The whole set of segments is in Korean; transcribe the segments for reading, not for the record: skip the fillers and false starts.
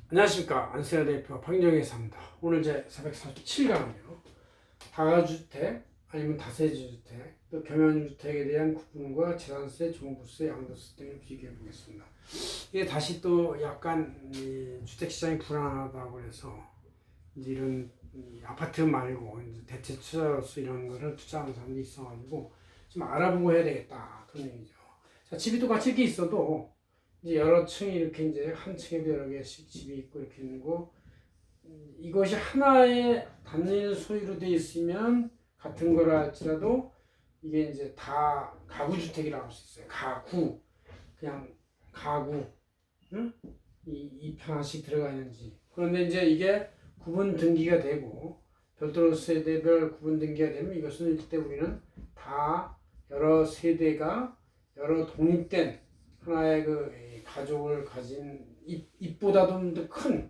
안녕하십니까. 안세아 대표 박영희사입니다. 오늘 제 447강은요. 다가주택 아니면 다세주택 또 겸연주택에 대한 구분과 재산세, 종부세, 양도세 등을 비교해 보겠습니다. 이게 다시 또 약간 주택시장이 불안하다고 해서 이제 이런 아파트 말고 이제 대체 투자로서 이런 거를 투자하는 사람들이 있어가지고 좀 알아보고 해야 되겠다 그런 얘기죠. 자, 집이 똑같이 이렇게 있어도 이제 여러 층이 이렇게 이제 한 층에도 여러 개씩 집이 있고 이렇게 있는 거 이것이 하나의 단일 소유로 되어 있으면 같은 거라 할지라도 이게 이제 다 가구 주택이라고 할 수 있어요. 가구 그냥 가구 응? 이 하나씩 들어가 있는지. 그런데 이제 이게 구분 등기가 되고 별도로 세대별 구분 등기가 되면 이것은 이때 우리는 다 여러 세대가 여러 독립된 하나의 그 가족을 가진 입보다도 더 큰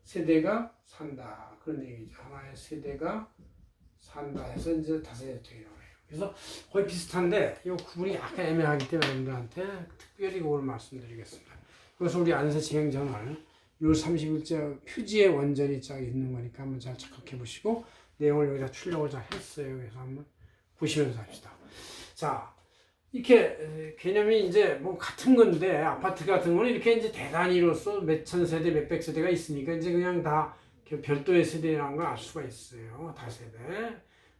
세대가 산다 그런 얘기죠. 하나의 세대가 산다 해서 이제 다세대주택이라고 해요. 그래서 거의 비슷한데 이 구분이 약간 애매하기 때문에 여러분들한테 특별히 그걸 말씀드리겠습니다. 그래서 우리 안세 진행전을 6월 30일째 표지의 원전이 쫙 있는 거니까 한번 잘 착각해 보시고 내용을 여기다 출력을 잘 했어요. 그래서 한번 보시면서 합시다. 자, 이렇게 개념이 이제 뭐 같은 건데 아파트 같은 거는 이렇게 이제 대단위로서 몇천 세대, 몇백 세대가 있으니까 이제 그냥 다 별도의 세대라는 걸 알 수가 있어요. 다세대,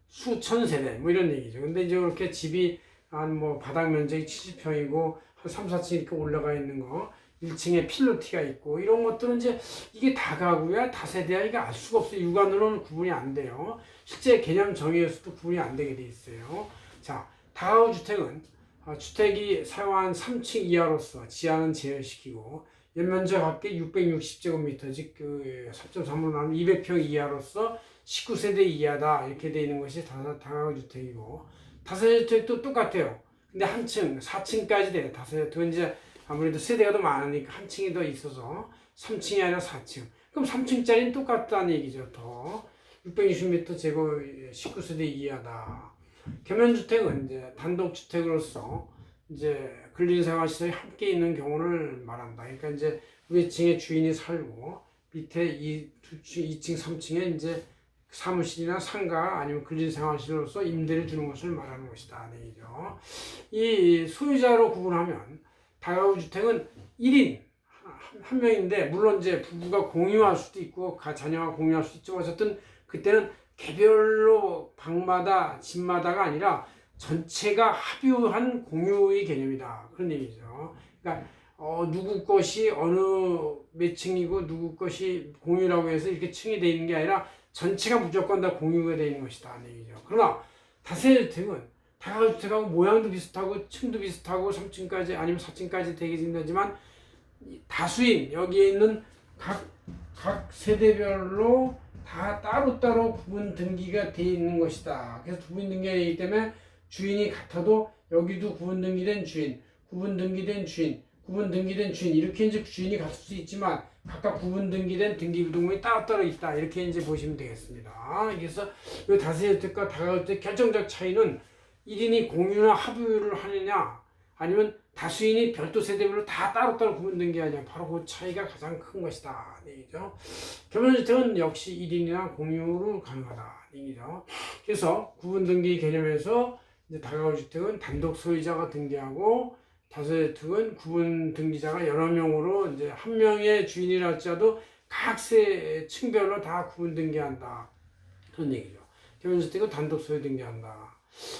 수천 세대 뭐 이런 얘기죠. 근데 이제 이렇게 집이 한 뭐 바닥 면적이 70평이고 한 3, 4층 이렇게 올라가 있는 거, 1층에 필로티가 있고 이런 것들은 이제 이게 다가구야, 다세대야 이게 알 수가 없어요. 육안으로는 구분이 안 돼요. 실제 개념 정의에서도 구분이 안 되게 돼 있어요. 자, 다가구 주택은 주택이 사용한 3층 이하로서 지하는 제외시키고 연면적 합계 660제곱미터 즉 그 3.3으로 나누면 200평 이하로서 19세대 이하다 이렇게 되어 있는 것이 다가구 주택이고 다세대 주택도 똑같아요. 근데 한 층, 4층까지 돼요. 다세대 주택은 이제 아무래도 세대가 더 많으니까 한 층이 더 있어서 3층이 아니라 4층. 그럼 3층짜리는 똑같다는 얘기죠. 더 660m 제곱 19세대 이하다. 겸연주택은 이제 단독주택으로서 이제 근린생활시설이 함께 있는 경우를 말한다. 그러니까 이제 위층에 주인이 살고 밑에 2층, 3층에 이제 사무실이나 상가 아니면 근린생활시설로서 임대를 주는 것을 말하는 것이다. 얘기죠. 이 소유자로 구분하면 다가구 주택은 1인 한 명인데 물론 이제 부부가 공유할 수도 있고 자녀가 공유할 수도 있지만 어쨌든 그때는 개별로 방마다 집마다가 아니라 전체가 합유한 공유의 개념이다 그런 얘기죠. 그러니까 누구 것이 어느 몇 층이고 누구 것이 공유라고 해서 이렇게 층이 되어 있는 게 아니라 전체가 무조건 다 공유가 되어 있는 것이다 하는 얘기죠. 그러나 다세대주택은 다가구주택하고 모양도 비슷하고 층도 비슷하고 3층까지 아니면 4층까지 되게 된다지만 다수인 여기에 있는 각 세대별로 다 따로따로 구분 등기가 되어 있는 것이다. 그래서 구분 등기가 되기 때문에 주인이 같아도 여기도 구분 등기된 주인, 구분 등기된 주인, 구분 등기된 주인 이렇게 이제 주인이 같을 수 있지만 각각 구분 등기된 등기부등본이 따로따로 있다. 이렇게 이제 보시면 되겠습니다. 그래서 이 다세대주택과 다가구주택 결정적 차이는 1인이 공유나 합유를 하느냐 아니면 다수인이 별도 세대별로 다 따로따로 구분 등기하냐 바로 그 차이가 가장 큰 것이다 얘기죠. 겸연주택은 역시 1인이나 공유로 가능하다 얘기죠. 그래서 구분 등기 개념에서 이제 다가구 주택은 단독 소유자가 등기하고 다세대주택은 구분 등기자가 여러 명으로 이제 한 명의 주인이라 할지라도 각 층별로 다 구분 등기한다 그런 얘기죠. 겸연주택은 단독 소유 등기한다.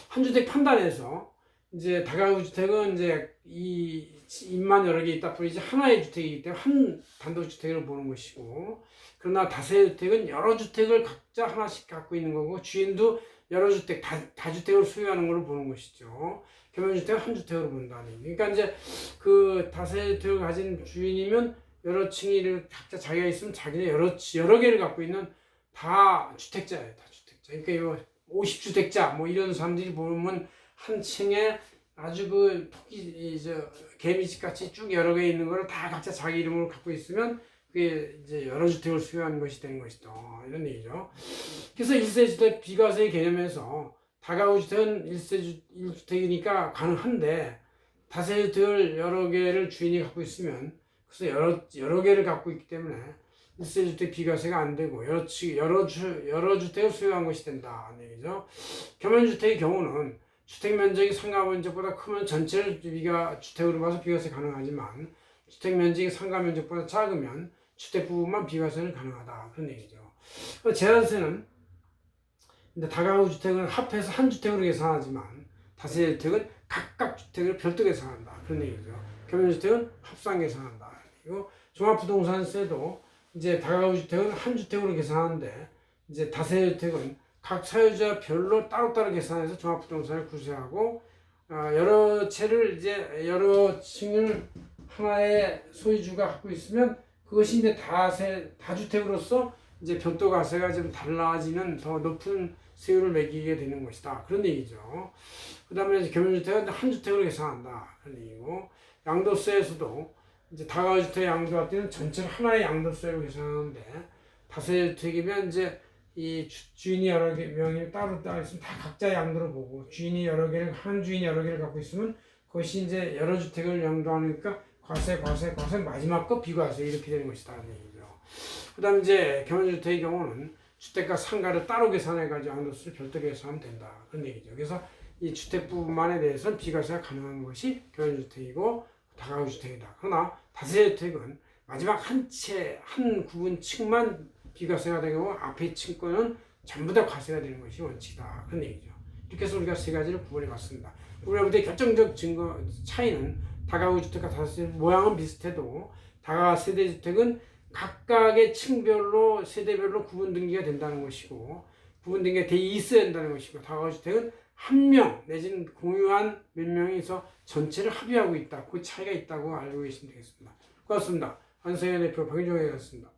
한 주택 판단에서 이제 다가구 주택은 이제 이 입만 여러 개 있다 뿐이지 하나의 주택이기 때문에 한 단독 주택으로 보는 것이고 그러나 다세대주택은 여러 주택을 각자 하나씩 갖고 있는 거고 주인도 여러 주택 다주택을 소유하는 걸로 보는 것이죠. 겸연주택은 한 주택으로 본다는 얘기. 그러니까 이제 그 다세대주택을 가진 주인이면 여러 층이 각자 자기가 있으면 자기는 여러 개를 갖고 있는 다 주택자예요. 다 주택자. 그러니까 이거 50주택자 뭐 이런 사람들이 보면 한 층에 아주 그 토끼 개미집 같이 쭉 여러 개 있는 거를 다 각자 자기 이름으로 갖고 있으면 그게 이제 여러 주택을 소유하는 것이 되는 것이다 이런 얘기죠. 그래서 1세주택 비과세 개념에서 다가구 주택은 1주택이니까 가능한데 다세주택을 여러 개를 주인이 갖고 있으면 그래서 여러 개를 갖고 있기 때문에 1세주택 비과세가 안 되고 여러 주택을 소유한 것이 된다. 얘기죠. 겸연주택의 경우는 주택 면적이 상가 면적보다 크면 전체를 주택으로 봐서 비과세 가능하지만 주택 면적이 상가 면적보다 작으면 주택 부분만 비과세는 가능하다. 그런 얘기죠. 재산세는 다가구 주택은 합해서 한 주택으로 계산하지만 다세주택은 각각 주택을 별도 계산한다. 그런 얘기죠. 겸연주택은 합산 계산한다. 그리고 종합부동산세도 이제 다가구 주택은 한 주택으로 계산하는데 이제 다세주택은 각 사유자 별로 따로따로 계산해서 종합부동산을 구세하고 여러 채를 이제 여러 층을 하나의 소유주가 갖고 있으면 그것이 이제 다주택으로서 이제 별도 과세가 좀 달라지는 더 높은 세율을 매기게 되는 것이다. 그런 얘기죠. 그 다음에 겸연주택은 한 주택으로 계산한다. 그런 얘기고, 양도세에서도 이제 다가구주택 양도할 때는 전체를 하나의 양도세로 계산하는데, 다세주택이면 이제 이 주인이 여러 명이 따로 있으면 다 각자 양도를 보고, 한 주인이 여러 개를 갖고 있으면 그것이 이제 여러 주택을 양도하니까 과세, 마지막 거 비과세 이렇게 되는 것이다. 얘기죠. 그 다음에 이제 겸연주택의 경우는 주택과 상가를 따로 계산해가지고 양도세를 별도 계산하면 된다. 그런 얘기죠. 그래서 이 주택 부분만에 대해서는 비과세가 가능한 것이 겸연주택이고 다가구주택이다. 그러나 다세주택은 마지막 한 구분 층만 비과세가 되고 앞에 층 거는 전부 다 과세가 되는 것이 원칙이다. 그런 얘기죠. 이렇게 해서 우리가 세 가지를 구분해 봤습니다. 구분해 볼 때 결정적 차이는 다가구주택과 다세주택 모양은 비슷해도 다가세대주택은 각각의 층별로 세대별로 구분 등기가 된다는 것이고 구분 등기가 돼 있어야 된다는 것이고 다가구주택은 한 명 내지는 공유한 몇 명이서 전체를 합의하고 있다. 그 차이가 있다고 알고 계시면 되겠습니다. 고맙습니다. 한성현 대표 박윤종이었습니다.